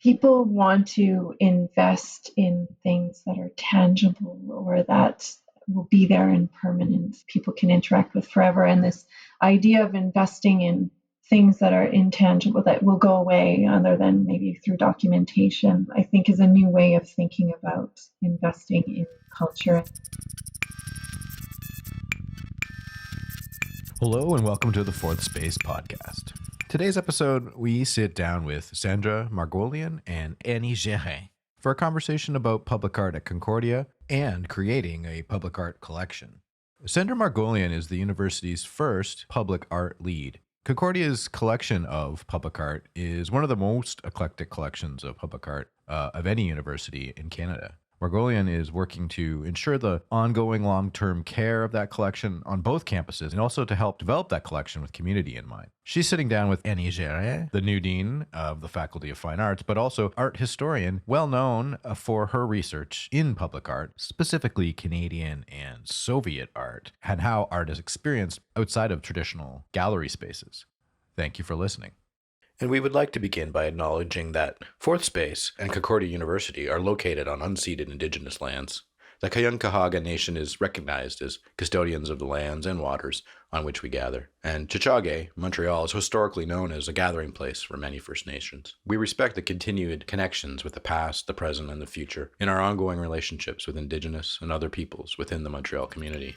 people want to invest in things that are tangible or that will be there in permanence, people can interact with forever. And this idea of investing in things that are intangible, that will go away other than maybe through documentation, I think is a new way of thinking about investing in culture. Hello and welcome to the Fourth Space podcast. Today's episode, we sit down with Sandra Margolian and Annie Gérin for a conversation about public art at Concordia and creating a public art collection. Sandra Margolian is the university's first public art lead. Concordia's collection of public art is one of the most eclectic collections of public art of any university in Canada. Margolian is working to ensure the ongoing long-term care of that collection on both campuses and also to help develop that collection with community in mind. She's sitting down with Annie Gérin, the new dean of the Faculty of Fine Arts, but also art historian, well known for her research in public art, specifically Canadian and Soviet art, and how art is experienced outside of traditional gallery spaces. Thank you for listening. And we would like to begin by acknowledging that Fourth Space and Concordia University are located on unceded Indigenous lands. The Kayunkahaga Nation is recognized as custodians of the lands and waters on which we gather. And Tiohtià:ke, Montreal, is historically known as a gathering place for many First Nations. We respect the continued connections with the past, the present, and the future in our ongoing relationships with Indigenous and other peoples within the Montreal community.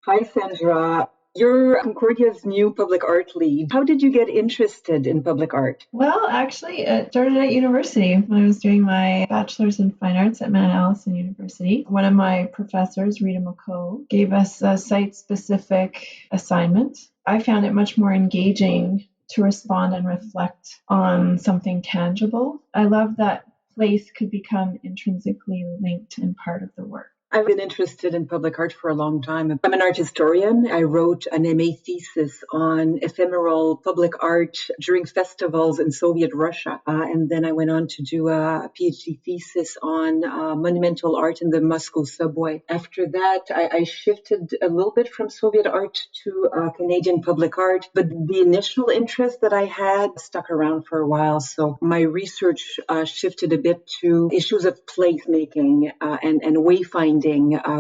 Hi, Sandra. You're Concordia's new public art lead. How did you get interested in public art? Well, actually, it started at university when I was doing my bachelor's in fine arts at Mount Allison University. One of my professors, Rita McCoe, gave us a site-specific assignment. I found it much more engaging to respond and reflect on something tangible. I love that place could become intrinsically linked and part of the work. I've been interested in public art for a long time. I'm an art historian. I wrote an MA thesis on ephemeral public art during festivals in Soviet Russia. And then I went on to do a PhD thesis on monumental art in the Moscow subway. After that, I shifted a little bit from Soviet art to Canadian public art. But the initial interest that I had stuck around for a while. So my research shifted a bit to issues of placemaking and wayfinding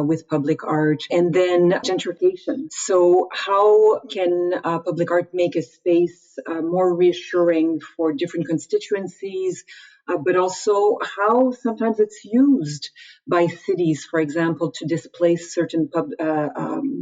with public art, and then gentrification. So how can public art make a space more reassuring for different constituencies, but also how sometimes it's used by cities, for example, to displace certain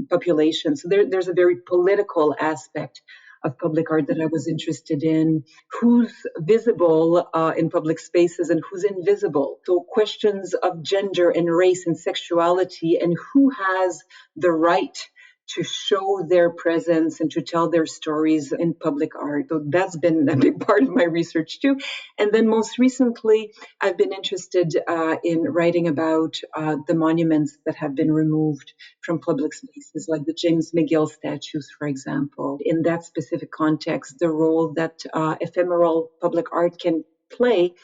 populations. So there's a very political aspect of public art that I was interested in. Who's visible in public spaces and who's invisible? So questions of gender and race and sexuality, and who has the right to show their presence and to tell their stories in public art. So that's been a big part of my research too. And then most recently, I've been interested in writing about the monuments that have been removed from public spaces, like the James McGill statues, for example. In that specific context, the role that ephemeral public art can play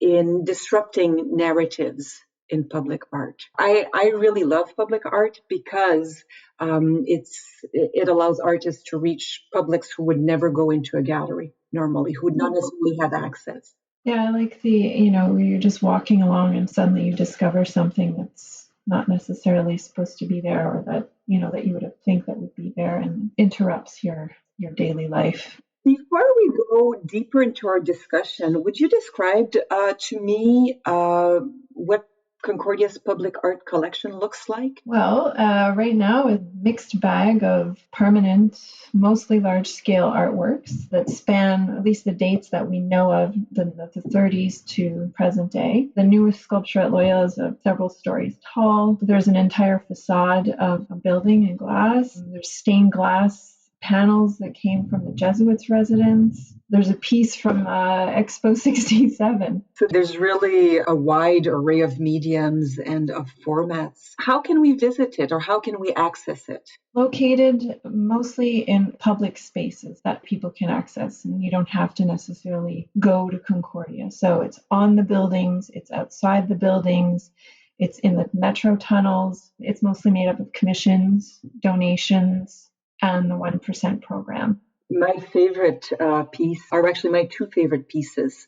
in disrupting narratives in public art. I really love public art because it allows artists to reach publics who would never go into a gallery normally, who would not necessarily have access. Yeah, I like where you're just walking along and suddenly you discover something that's not necessarily supposed to be there, or that you would think that would be there, and interrupts your daily life. Before we go deeper into our discussion, would you describe to me what Concordia's public art collection looks like? Well, right now, a mixed bag of permanent, mostly large-scale artworks that span at least the dates that we know of, the 30s to present day. The newest sculpture at Loyola is several stories tall. There's an entire facade of a building in glass. There's stained glass panels that came from the Jesuits' residence. There's a piece from Expo 67. So there's really a wide array of mediums and of formats. How can we visit it, or how can we access it? Located mostly in public spaces that people can access, and you don't have to necessarily go to Concordia. So it's on the buildings, it's outside the buildings, it's in the metro tunnels. It's mostly made up of commissions, donations, and the 1% program. My favorite piece, or actually my two favorite pieces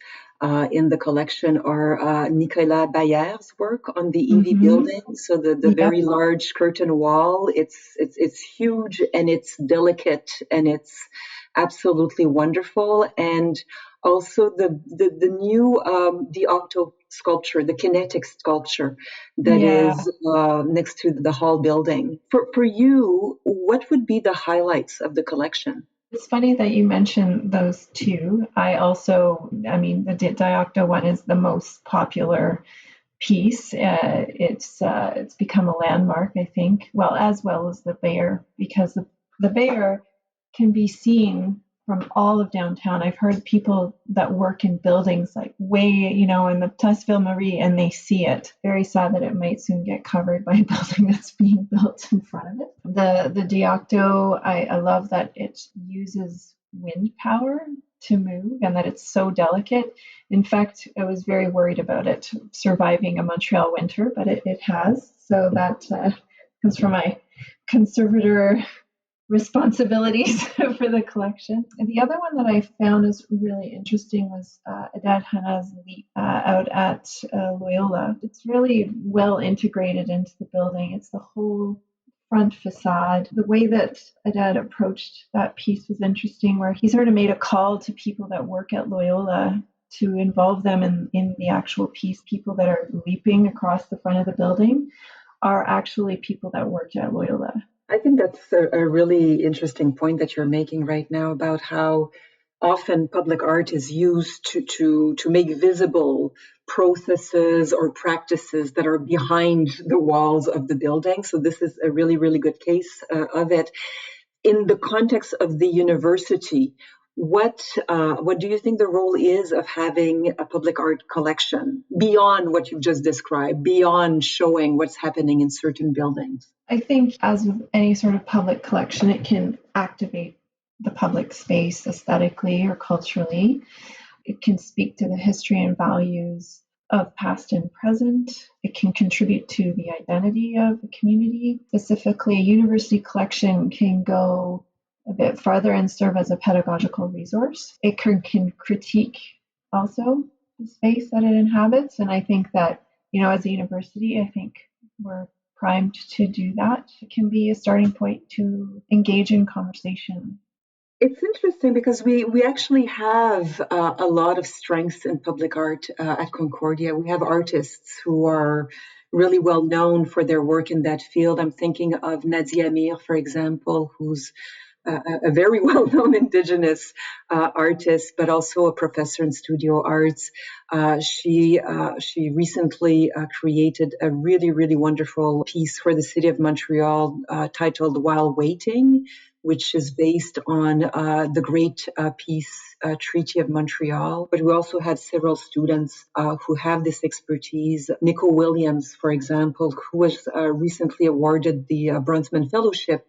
in the collection are Nicolas Bayer's work on the EV Mm-hmm. building. So the Yep. very large curtain wall, it's huge and it's delicate and it's absolutely wonderful. And also the new Diocto sculpture, the kinetic sculpture that Yeah. is next to the hall building. For you, what would be the highlights of the collection? It's funny that you mentioned those two. I mean, the Diocto one is the most popular piece. It's become a landmark, I think. Well as the bear, because the bear can be seen from all of downtown. I've heard people that work in buildings like way, in the Place Ville Marie, and they see it. Very sad that it might soon get covered by a building that's being built in front of it. The Diocto, I love that it uses wind power to move and that it's so delicate. In fact, I was very worried about it surviving a Montreal winter, but it has. So that comes from my conservator responsibilities for the collection. And the other one that I found is really interesting was Adad Hana's Leap out at Loyola. It's really well integrated into the building. It's the whole front facade. The way that Adad approached that piece was interesting, where he sort of made a call to people that work at Loyola to involve them in the actual piece. People that are leaping across the front of the building are actually people that worked at Loyola. I think that's a really interesting point that you're making right now about how often public art is used to make visible processes or practices that are behind the walls of the building. So this is a really, really good case of it. In the context of the university, what do you think the role is of having a public art collection beyond what you've just described, beyond showing what's happening in certain buildings? I think, as with any sort of public collection, it can activate the public space aesthetically or culturally. It can speak to the history and values of past and present. It can contribute to the identity of the community. Specifically, a university collection can go a bit farther and serve as a pedagogical resource. It can critique also the space that it inhabits. And I think that, as a university, I think we're primed to do that. It can be a starting point to engage in conversation. It's interesting because we actually have a lot of strengths in public art at Concordia. We have artists who are really well known for their work in that field. I'm thinking of Nadia Mir, for example, who's a very well-known Indigenous artist, but also a professor in studio arts. She recently created a really, really wonderful piece for the city of Montreal titled "While Waiting," which is based on the great piece Treaty of Montreal. But we also had several students who have this expertise. Nico Williams, for example, who was recently awarded the Brunsman Fellowship,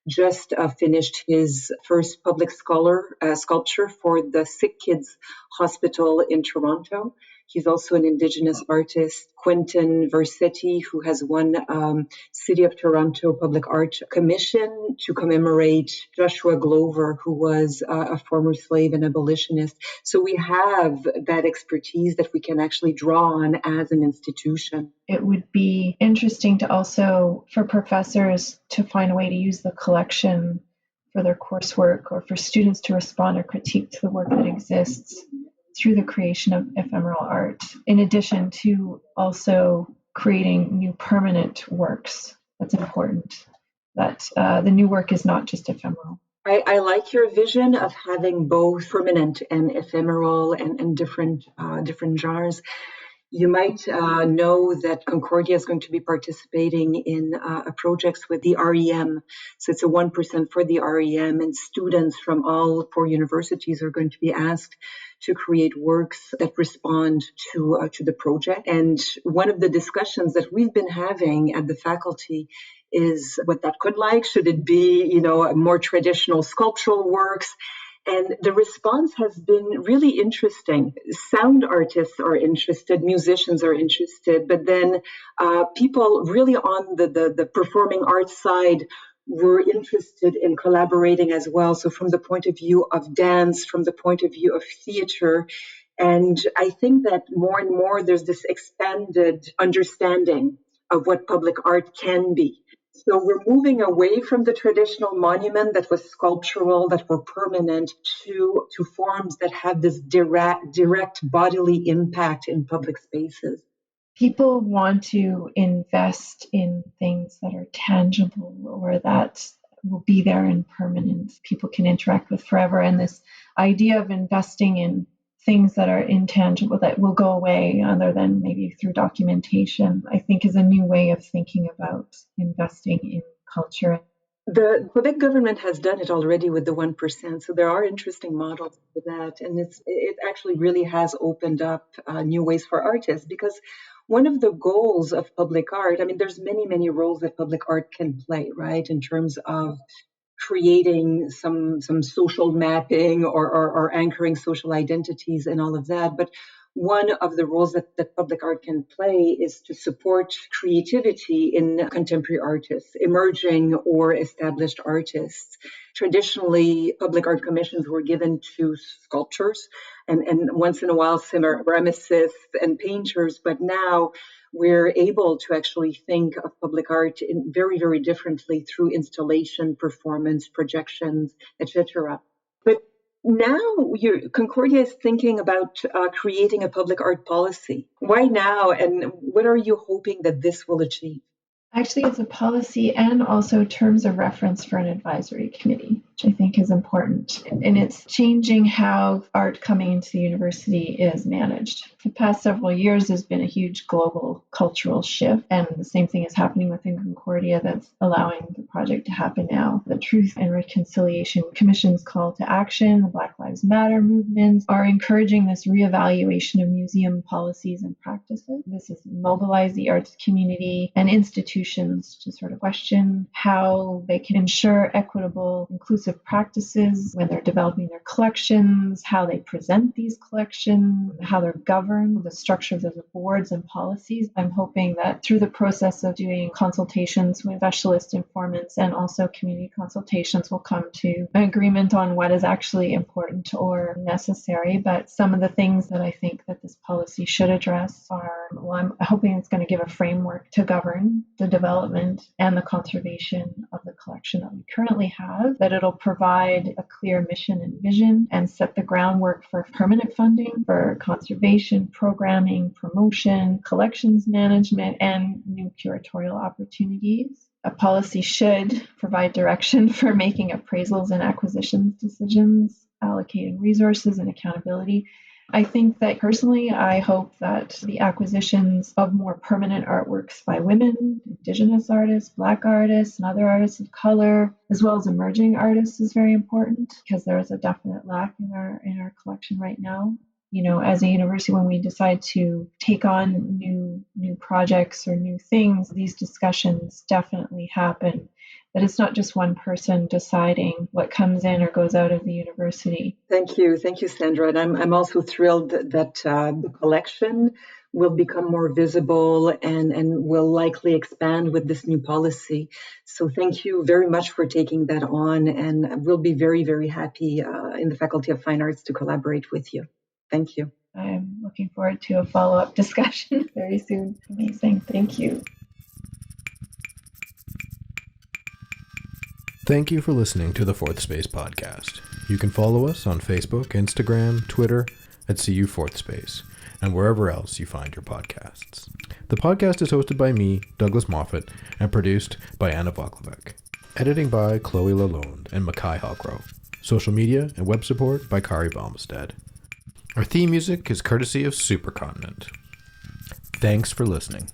just finished his first public sculpture for the Sick Kids Hospital in Toronto. He's also an Indigenous artist. Quentin Versetti, who has won City of Toronto Public Art Commission to commemorate Joshua Glover, who was a former slave and abolitionist. So we have that expertise that we can actually draw on as an institution. It would be interesting to also, for professors to find a way to use the collection for their coursework, or for students to respond or critique to the work that exists through the creation of ephemeral art, in addition to also creating new permanent works. That's important, that the new work is not just ephemeral. I like your vision of having both permanent and ephemeral and different genres. You might know that Concordia is going to be participating in projects with the REM. So it's a 1% for the REM, and students from all four universities are going to be asked to create works that respond to the project. And one of the discussions that we've been having at the faculty is what that could like. Should it be, more traditional sculptural works? And the response has been really interesting. Sound artists are interested, musicians are interested, but then people really on the performing arts side were interested in collaborating as well. So from the point of view of dance, from the point of view of theater, and I think that more and more there's this expanded understanding of what public art can be. So we're moving away from the traditional monument that was sculptural, that were permanent, to forms that have this direct bodily impact in public spaces. People want to invest in things that are tangible or that will be there in permanence, people can interact with forever. And this idea of investing in things that are intangible, that will go away other than maybe through documentation, I think is a new way of thinking about investing in culture. The Quebec government has done it already with the 1%. So there are interesting models for that. And it actually really has opened up new ways for artists, because one of the goals of public art, I mean, there's many, many roles that public art can play, right? In terms of creating some social mapping or anchoring social identities and all of that. But one of the roles that public art can play is to support creativity in contemporary artists, emerging or established artists. Traditionally, public art commissions were given to sculptors and once in a while ceramicists and painters, but now we're able to actually think of public art in very, very differently through installation, performance, projections, etc. But now Concordia is thinking about creating a public art policy. Why now, and what are you hoping that this will achieve? Actually, it's a policy and also terms of reference for an advisory committee, which I think is important. And it's changing how art coming into the university is managed. For the past several years, there's been a huge global cultural shift, and the same thing is happening within Concordia that's allowing the project to happen now. The Truth and Reconciliation Commission's call to action, the Black Lives Matter movements are encouraging this reevaluation of museum policies and practices. This has mobilized the arts community and institutions to sort of question how they can ensure equitable, inclusive practices when they're developing their collections, how they present these collections, how they're governed, the structure of the boards and policies. I'm hoping that through the process of doing consultations with specialist informants and also community consultations, we'll come to an agreement on what is actually important or necessary. But some of the things that I think that this policy should address are, well, I'm hoping it's going to give a framework to govern the development and the conservation of the collection that we currently have, that it'll provide a clear mission and vision and set the groundwork for permanent funding for conservation, programming, promotion, collections management, and new curatorial opportunities. A policy should provide direction for making appraisals and acquisitions decisions, allocating resources and accountability. I think that personally, I hope that the acquisitions of more permanent artworks by women, Indigenous artists, Black artists, and other artists of color, as well as emerging artists, is very important, because there is a definite lack in our collection right now. You know, as a university, when we decide to take on new projects or new things, these discussions definitely happen. That it's not just one person deciding what comes in or goes out of the university. Thank you, Sandra. And I'm also thrilled that the collection will become more visible and will likely expand with this new policy. So thank you very much for taking that on, and we'll be very, very happy in the Faculty of Fine Arts to collaborate with you. Thank you. I'm looking forward to a follow-up discussion very soon. Amazing. Thank you. Thank you for listening to the Fourth Space podcast. You can follow us on Facebook, Instagram, Twitter at CU Fourth Space, and wherever else you find your podcasts. The podcast is hosted by me, Douglas Moffat, and produced by Anna Voklovec. Editing by Chloe Lalonde and Makai Halgro. Social media and web support by Kari Balmstead. Our theme music is courtesy of Supercontinent. Thanks for listening.